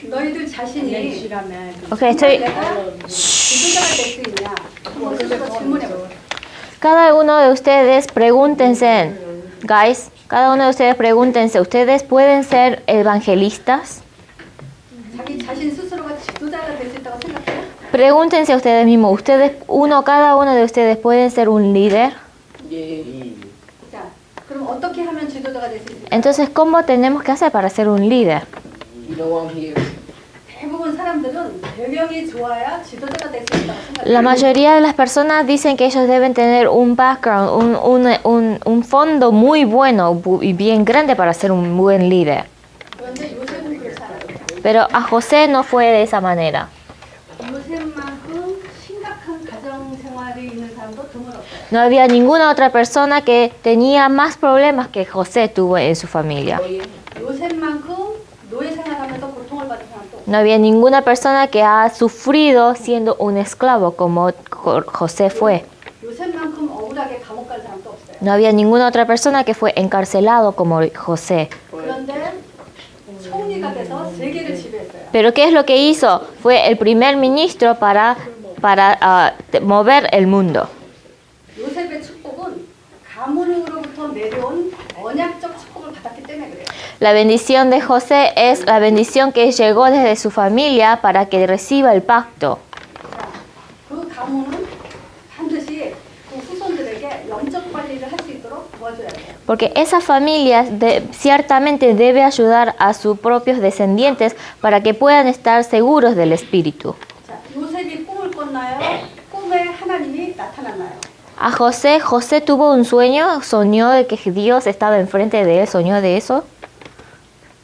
너희들 자신이 Ok, estoy... 내가 지도자가 될 수 있냐? 한번 스스로 질문해보세요. Cada uno de ustedes pregúntense, guys, cada uno de ustedes pregúntense, ¿ustedes pueden ser evangelistas? 자기 자신 스스로가 지도자가 될 수 있다고 생각해요? Pregúntense a ustedes mismos, cada uno de ustedes pueden ser un líder. 자, 그럼 어떻게 하면 지도자가 될 수 있을까요? Entonces, ¿cómo tenemos que hacer para ser un líder? 대부분 사람들은 배경이 좋아야 지도자가 될 수 있다고 생각해요. La mayoría de las personas dicen que ellos deben tener un background, un fondo muy bueno y bien grande para ser un buen líder. 그런데 요셉은 그렇지 않아요. Pero a José no fue de esa manera. 요셉만큼 심각한 가정 생활이 있는 사람도 드물었어요. No había ninguna otra persona que tenía más problemas que José tuvo en su familia. 요셉만큼 노예 생활하면서 고통을 받은 사람도 없어요. No había ninguna persona que ha sufrido siendo un esclavo como José fue. 요셉만큼 억울하게 감옥 간 사람도 없어요. No había ninguna otra persona que fue encarcelado como José. 그런데 총리가 돼서 세계를 지배했어요. Pero ¿qué es lo que hizo? Fue el primer ministro para mover el mundo. 요셉의 축복은 가문으로부터 내려온 언약적 축복을 받았기 때문에 그래요. La bendición de José es la bendición que llegó desde su familia para que reciba el pacto. 자, 그 가문은 반드시 그 후손들에게 영적 관리를 할 수 있도록 도와줘야 돼요. Porque esa familia ciertamente debe ayudar a sus propios descendientes para que puedan estar seguros del espíritu. 자, 요셉이 꿈을 꿨나요? 꿈에 하나님이 나타났나요? A José tuvo un sueño, soñó de que Dios estaba enfrente de él, soñó de eso.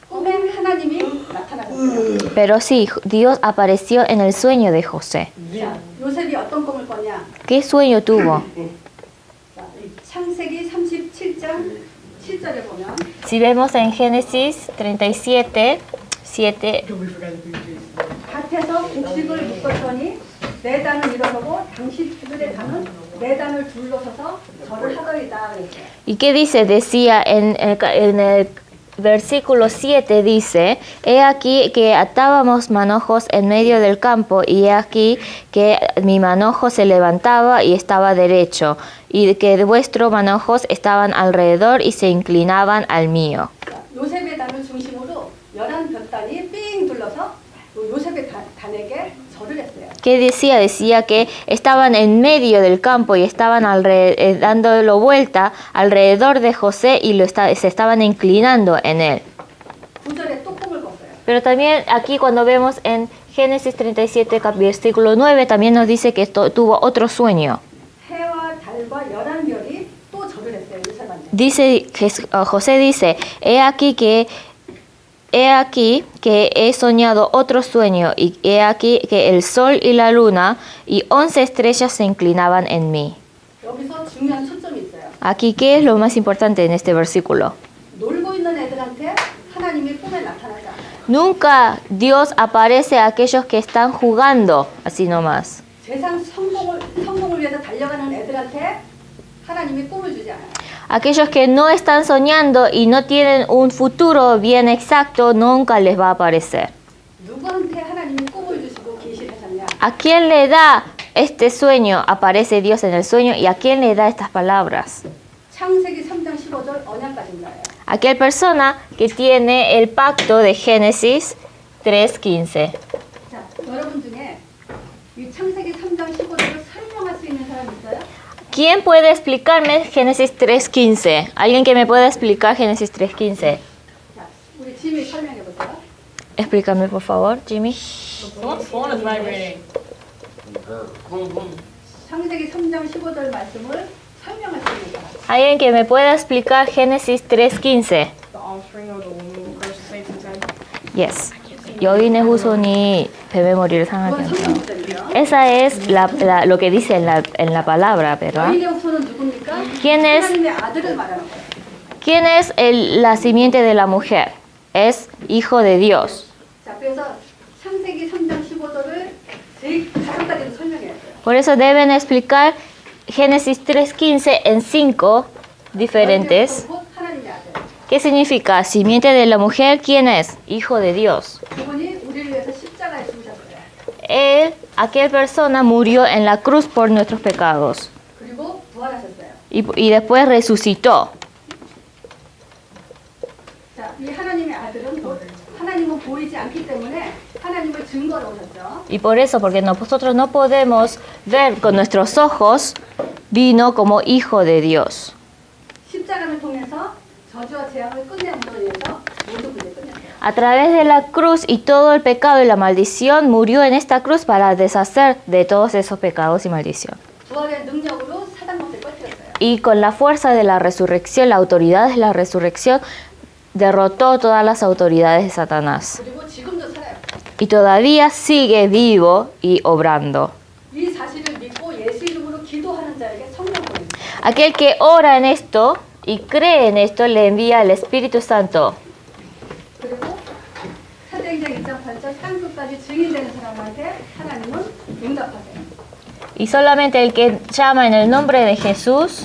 꿈에 하나님이 나타나셨어요. Pero sí, Dios apareció en el sueño de José. 자, 요셉이 어떤 꿈을 꿨냐? ¿Qué sueño tuvo? 자, 이 창세기 37장 7절에 보면 Si vemos en Génesis 37, 7, 밭에서 곡식을 묶었더니 네 단을 일어서고 당신들의 단은 네 단을 둘러서서 절을 하더이다 그랬어요. ¿y qué dice? Decía en el versículo 7 dice, he aquí que atábamos manojos en medio del campo y he aquí que mi manojo se levantaba y estaba derecho y que vuestros manojos estaban alrededor y se inclinaban al mío. 자, 요셉의 단을 중심으로 11볕단이 삥 둘러서 그 요셉의 단에게 절을 했어요. ¿Qué decía? Decía que estaban en medio del campo y estaban dándolo vuelta alrededor de José y se estaban inclinando en él. 9절에 또 꿈을 꿨어요. Pero también aquí cuando vemos en Génesis 37, versículo 9, también nos dice que tuvo otro sueño. 해와 달과 11별이 또 절을 했어요. 요셉한테. Dice, José dice, he aquí que he soñado otro sueño y he aquí que el sol y la luna y 11 estrellas se inclinaban en mí. 여기서 중요한 초점이 있어요. Aquí, ¿qué es lo más importante en este versículo? 놀고 있는 애들한테 하나님이 꿈에 나타나지 않아요. Nunca Dios aparece a aquellos que están jugando así nomás. 세상 성공을 위해서 달려가는 애들한테 하나님이 꿈을 주지 않아요. Aquellos que no están soñando y no tienen un futuro bien exacto, nunca les va a aparecer. 누구한테 하나님이 꿈을 주시고 계시하셨냐? ¿A quién le da este sueño? Aparece Dios en el sueño. ¿Y a quién le da estas palabras? 창세기 3장 15절 언약가진가예요. Aquella persona que tiene el pacto de Génesis 3:15. 자, 여러분 중에 이 창세기 3장 15절을 설명할 수 있는 사람 있어요? ¿Quién puede explicarme Génesis 3:15? ¿Alguien que me pueda explicar Génesis 3:15? 자, 우리 짐이 설명해 보세요. Explícame, por favor, Jimmy. phone is vibrating. 창세기 3장 15절 말씀을 설명할 수 있는 사람. ¿Alguien que me pueda explicar Génesis 3:15? The offspring of the woman who cursed Satan's head. Yes. 여인의 후손이 뱀의 머리를 상하게 그건 한다. 성경구절이에요. Esa es lo que dice en la palabra, ¿verdad? 여인의 후손은 누굽니까? ¿Quién es? 하나님의 아들을 말하는 거예요. ¿Quién es la simiente de la mujer? Es hijo de Dios. 자, 그래서 창세기 3장 15절을 5가지로 설명해야 돼요. Por eso deben explicar Génesis 3:15 en 5 diferentes. 곧 하나님의 아들. ¿Qué significa? Simiente de la mujer, ¿quién es? Hijo de Dios. 그분이 우리를 aquella persona murió en la cruz por nuestros pecados 그리고 부활하셨어요. y después resucitó. 자, 이 하나님의 아들은 하나님은 보이지 않기 때문에 하나님을 증거로 오셨죠. Y por eso, porque nosotros no podemos ver con nuestros ojos, vino como hijo de Dios. 십자가를 통해서 저주와 재앙을 끝내므로 인해서 모든 문제 끝냈어요. A través de la cruz y todo el pecado y la maldición, murió en esta cruz para deshacer de todos esos pecados y maldición. 부활의 능력으로 사단 못을 꺾였어요. Y con la fuerza de la resurrección, la autoridad de la resurrección, derrotó todas las autoridades de Satanás. 그리고 지금도 살아요. Y todavía sigue vivo y obrando. 이 사실을 믿고 예수 이름으로 기도하는 자에게 성령 보냅니다. Aquel que ora en esto y cree en esto, le envía el Espíritu Santo. 그리고 사도행전 2장 8절 땅끝까지 증인되는 사람한테 하나님은 응답하세요. Y solamente el que llama en el nombre de Jesús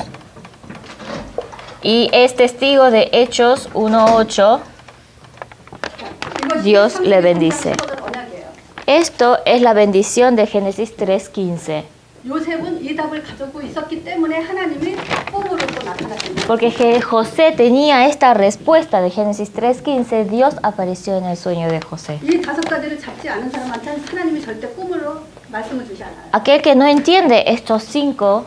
y es testigo de Hechos 1:8, Dios le bendice. 언약이에요. Esto es la bendición de Génesis 3:15. 요셉은 이 답을 가지고 있었기 때문에 하나님이 꿈으로 또 나타나십니다. Porque José tenía esta respuesta de Génesis 3:15, Dios apareció en el sueño de José. 이 다섯 가지를 잡지 않은 사람한테는 하나님이 절대 꿈으로 말씀을 주지 않아요. Aquel que no entiende estas cinco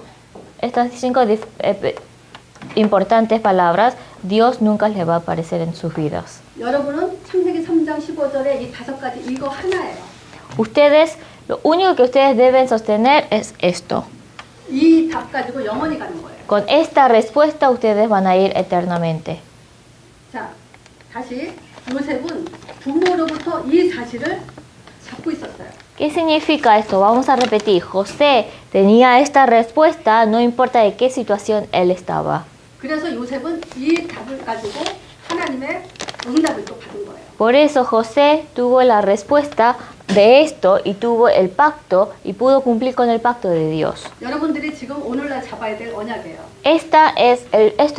importantes palabras, Dios nunca le va a aparecer en sus vidas. 여러분은 창세기 3장 15절에 이 다섯 가지 이거 하나예요. Ustedes, lo único que ustedes deben sostener es esto. 이 답 가지고 영원히 가는 거예요. Con esta respuesta ustedes van a ir eternamente. 자, 다시 요셉은 부모로부터 이 사실을 잡고 있었어요. ¿Qué significa esto? Vamos a repetir. José tenía esta respuesta, no importa de qué situación él estaba. 그래서 요셉은 이 답을 가지고 하나님의 응답을 또 받은 거예요. Por eso José tuvo la respuesta de esto y tuvo el pacto y pudo cumplir con el pacto de Dios. 여러분들이 지금 오늘날 잡아야 될 언약이에요. Esto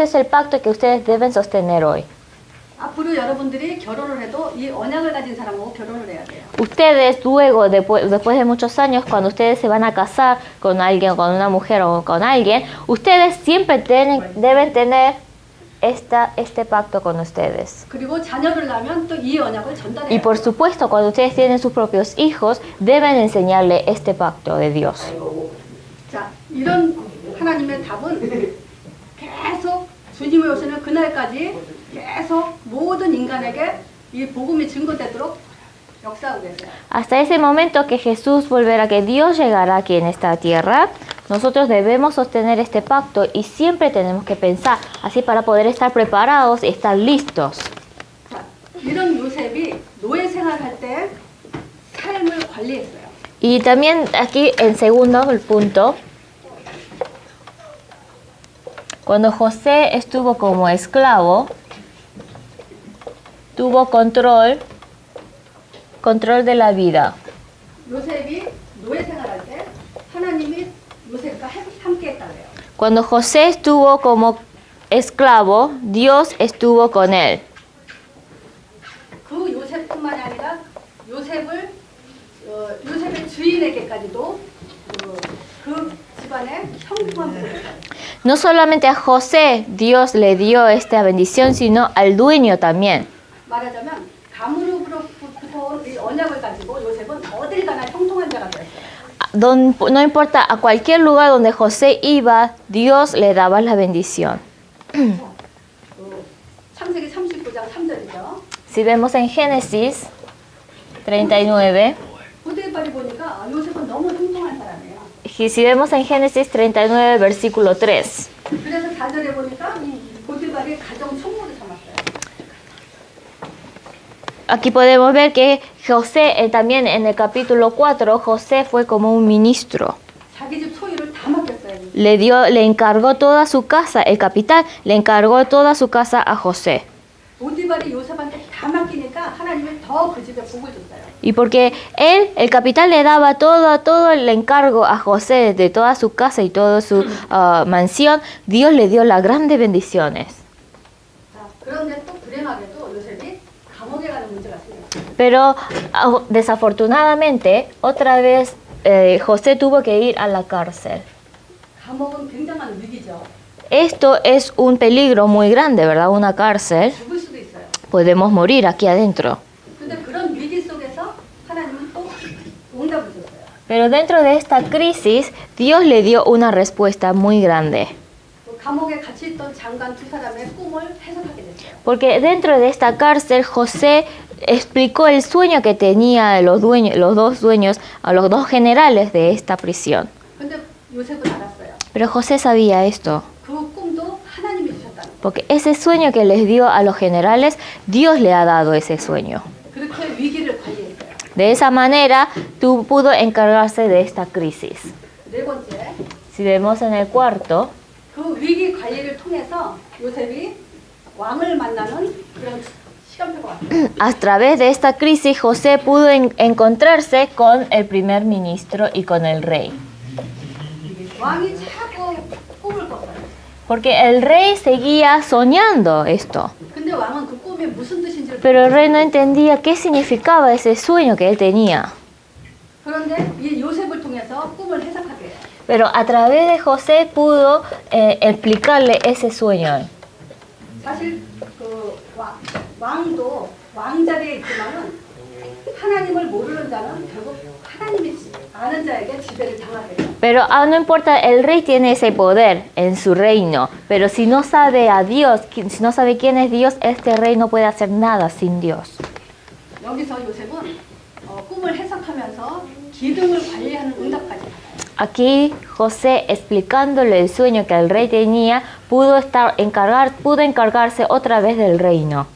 es el pacto que ustedes deben sostener hoy. 앞으로 여러분들이 결혼을 해도 이 언약을 가진 사람하고 결혼을 해야 돼요. Ustedes luego, después de muchos años, cuando ustedes se van a casar con alguien, con una mujer o con alguien, ustedes siempre deben tener este pacto con ustedes. 그리고 자녀를 낳으면 또 이 언약을 전달해요. Y por supuesto, cuando ustedes tienen sus propios hijos, deben enseñarle este pacto de Dios. 자, 이런 하나님의 답은 계속 주님이 오시는 그날까지 계속 모든 인간에게 이 복음이 증거되도록 역사하고 계세요. Hasta ese momento que Jesús volverá, que Dios llegará aquí en esta tierra, nosotros debemos sostener este pacto y siempre tenemos que pensar así para poder estar preparados y estar listos. 자, 이런 요셉이 노예 생활할 때 삶을 관리했어요. Y también aquí en segundo el punto, cuando José estuvo como esclavo, tuvo control de la vida. 요셉이 노예 생활할 때 하나님이 요셉과 함께 했다고요. Cuando José estuvo como esclavo, Dios estuvo con él. 그 요셉뿐만이 아니라 요셉의 주인에게까지도 그 집안에 형통한 복을 줬어요. No solamente a José Dios le dio esta bendición, sino al dueño también. 말하자면 가문으로부터 온 이 언약을 가지고 요셉은 어딜 가나 형통한 자가 되었어요. No importa a cualquier lugar donde José iba, Dios le daba la bendición. 창세기 39장 3절이죠. Si vemos en Génesis 39, 보디발이 보니까 요셉은 너무 형통한 사람이에요. y si vemos en Génesis 39, versículo 3, 그래서 4절에 보니까 이 보디발이 가정 총무를 삼았어요. aquí podemos ver que José, también en el capítulo 4, José fue como un ministro. 자기 집 소유를 다 맡겼어요. Le encargó toda su casa, el capitán le encargó toda su casa a José. 보디발이 요셉한테 다 맡기니까 하나님이 더 그 집에 복을 줬어요. Y porque el capitán le daba todo el encargo a José de toda su casa y toda su mansión, Dios le dio las grandes bendiciones. 자, 그런데 또 불행하게도 요셉이 감옥에 가는 문제가 생겼어요. Pero desafortunadamente, otra vez José tuvo que ir a la cárcel. 감옥은 굉장한 위기죠. Esto es un peligro muy grande, ¿verdad? Una cárcel. 죽을 수도 있어요. Podemos morir aquí adentro. 근데 그런 위기 속에서 하나님은 또 응답을 줬어요. Pero dentro de esta crisis, Dios le dio una respuesta muy grande. 그 감옥에 같이 있던 장관 두 사람의 꿈을 해석하게 됐어요. Porque dentro de esta cárcel, José explicó el sueño que tenía los dos dueños, a los dos generales de esta prisión. 근데 요셉은 알았어요. Pero José sabía esto, 그 꿈도 하나님이 주셨다는 거예요. porque ese sueño que les dio a los generales, Dios le ha dado ese sueño. 그렇게 위기를 관리했어요. De esa manera, pudo encargarse de esta crisis. 네 번째, Si vemos en el cuarto, 그 위기 관리를 통해서 요셉이 왕을 만나는 그런 시간표가 왔어요. a través de esta crisis, José pudo encontrarse con el primer ministro y con el rey. 왕이 자꾸 꿈을 꿨어요. Porque el rey seguía soñando esto. 근데 왕은 그 꿈이 무슨 뜻인지를 Pero el rey no entendía qué significaba ese sueño que él tenía. 그런데 이 요셉을 통해서 꿈을 해석하게 해요. Pero a través de José pudo explicarle ese sueño. 사실 그 왕도 왕자리에 있지만은 하나님을 모르는 자는 결국 하나님이 아는 자에게 지배를 당하게 돼요. Pero no importa, el rey tiene ese poder en su reino. Pero si no sabe a Dios, si no sabe quién es Dios, este rey no puede hacer nada sin Dios. 여기서 요셉은 꿈을 해석하면서 기둥을 관리하는 응답까지 받아요. Aquí José, explicándole el sueño que el rey tenía, pudo encargarse otra vez del reino.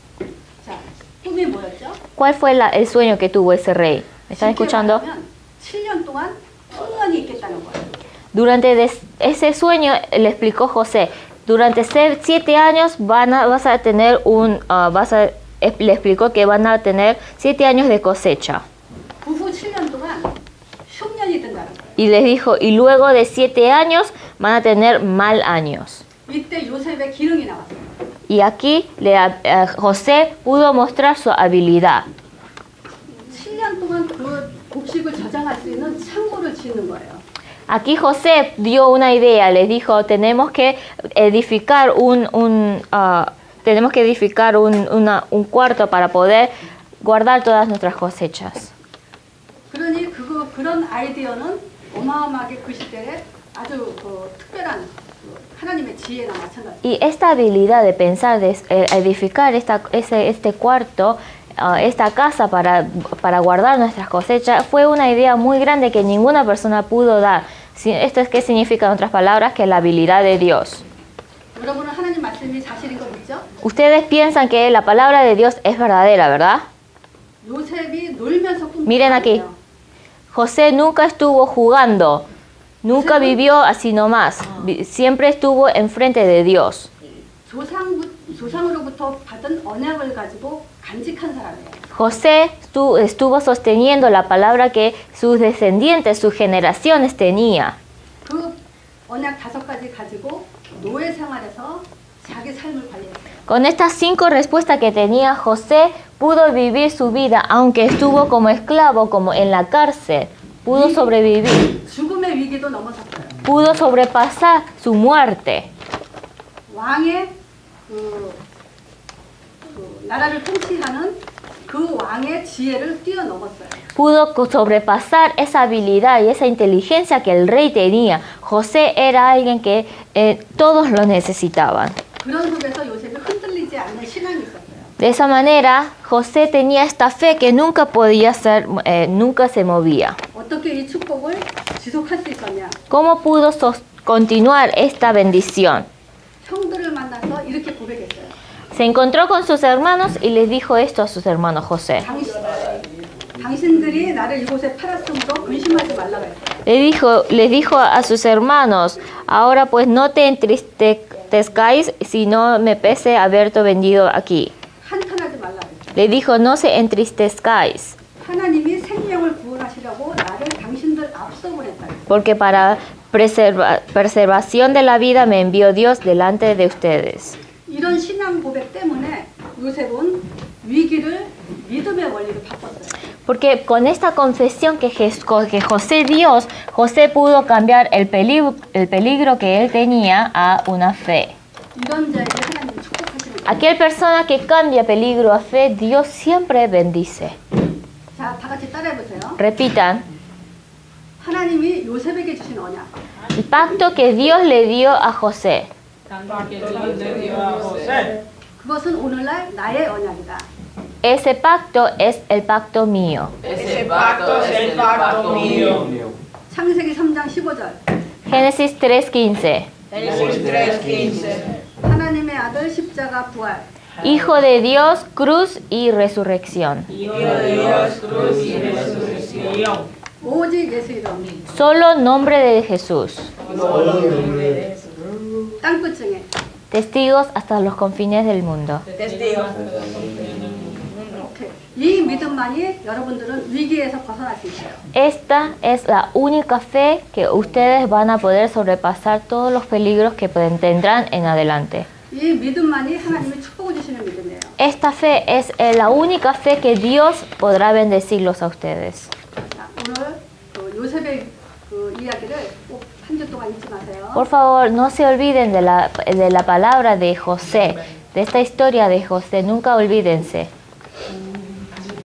자, 꿈이 뭐였죠? ¿Cuál fue el sueño que tuvo ese rey? ¿Me están 쉽게 escuchando? 말하면 7년 동안 풍년이 있겠다는 거예요. Durante ese sueño le explicó José, durante 7 años vas a tener le explicó que van a tener 7 años de cosecha. 그 후 7년 동안 흉년이 든다는 거예요. Y les dijo, y luego de 7 años van a tener mal años. 이때 요셉의 기능이 나왔어요. Y aquí José pudo mostrar su habilidad. 7년 동안 그 곡식을 저장할 수 있는 창고를 짓는 거예요. Aquí José dio una idea, les dijo, tenemos que edificar un cuarto para poder guardar todas nuestras cosechas. 그러니 그런 아이디어는 어마어마하게 그 시대에 아주 특별한 하나님의 지혜나 마찬가지. Y esta habilidad de pensar, de edificar este cuarto, esta casa para guardar nuestras cosechas, fue una idea muy grande que ninguna persona pudo dar. ¿Esto es qué significa, en otras palabras? Que la habilidad de Dios. 여러분은 하나님 말씀이 사실인 거 믿죠? Ustedes piensan que la palabra de Dios es verdadera, ¿verdad? 요셉이 놀면서 꿈 Miren aquí. José nunca estuvo jugando, nunca vivió así nomás, siempre estuvo enfrente de Dios. 조상으로부터 받은 언약을 가지고 간직한 사람이에요. José estuvo sosteniendo la palabra que sus descendientes, sus generaciones tenía. 그 언약 5가지 가지고 노예 생활에서 자기 삶을 관리했어요. Con estas 5 respuestas que tenía José, pudo vivir su vida, aunque estuvo como esclavo, como en la cárcel. Pudo sobrevivir, 죽음의 위기도 넘어섰어요. pudo sobrepasar su muerte. 왕의 그 나라를 통치하는 그 왕의 지혜를 뛰어넘었어요. Pudo sobrepasar esa habilidad y esa inteligencia que el rey tenía. José era alguien que todos lo necesitaban. 그런 속에서 요셉이 흔들리지 않는 신앙이 있었어요. De esa manera, José tenía esta fe que nunca nunca se movía. 어떻게 이 축복을 지속할 수 있었냐? ¿Cómo pudo continuar esta bendición? 형들을 만나서 이렇게 고백했어요. Se encontró con sus hermanos y les dijo esto a sus hermanos José. 당신들이 나를 이곳에 팔았으므로 근심하지 말라고 했어요. Les dijo a sus hermanos, ahora pues no te entristezcáis si no me pese haberte vendido aquí. 한탄하지 말라고 했어요. Le dijo, no se entristezcáis, 하나님이 생명을 구원하시려고 나를 당신들 앞서 보냈다. porque para preservación de la vida me envió Dios delante de ustedes. 이런 신앙 고백 때문에 요셉은 위기를 믿음의 원리로 바꿨어요. Porque con esta confesión que José dio, José pudo cambiar el peligro que él tenía a una fe. 이런 자에게 하나님이 축복하시는 거예요. Aquella persona que cambia peligro a fe, Dios siempre bendice. 자, 다 같이 따라해보세요. Repitan, 하나님이 요셉에게 주신 언약. el pacto que Dios le dio a José. 그것은 오늘날 나의 언약이다. Ese pacto es el pacto mío. Ese pacto es el pacto mío. 창세기 3장 15절. Génesis 3:15. Génesis 3:15. 하나님의 아들 십자가 부활. Hijo de Dios, cruz y resurrección. Hijo de Dios, cruz y resurrección. 오직 예수 이름. Solo nombre de Jesús. 땅끝 중에 Testigos hasta los confines del mundo. Testigos. 이 믿음만이 여러분들은 위기에서 벗어날 수 있어요. Esta es la única fe que ustedes van a poder sobrepasar todos los peligros que tendrán en adelante. 이 믿음만이 하나님이 축복을 주시는 믿음이에요. Esta fe es la única fe que Dios podrá bendecirlos a ustedes. 자, 오늘 그 요셉의 그 이야기를 꼭 한 주 동안 잊지 마세요. Por favor, no se olviden de la palabra de José, de esta historia de José, nunca olvídense.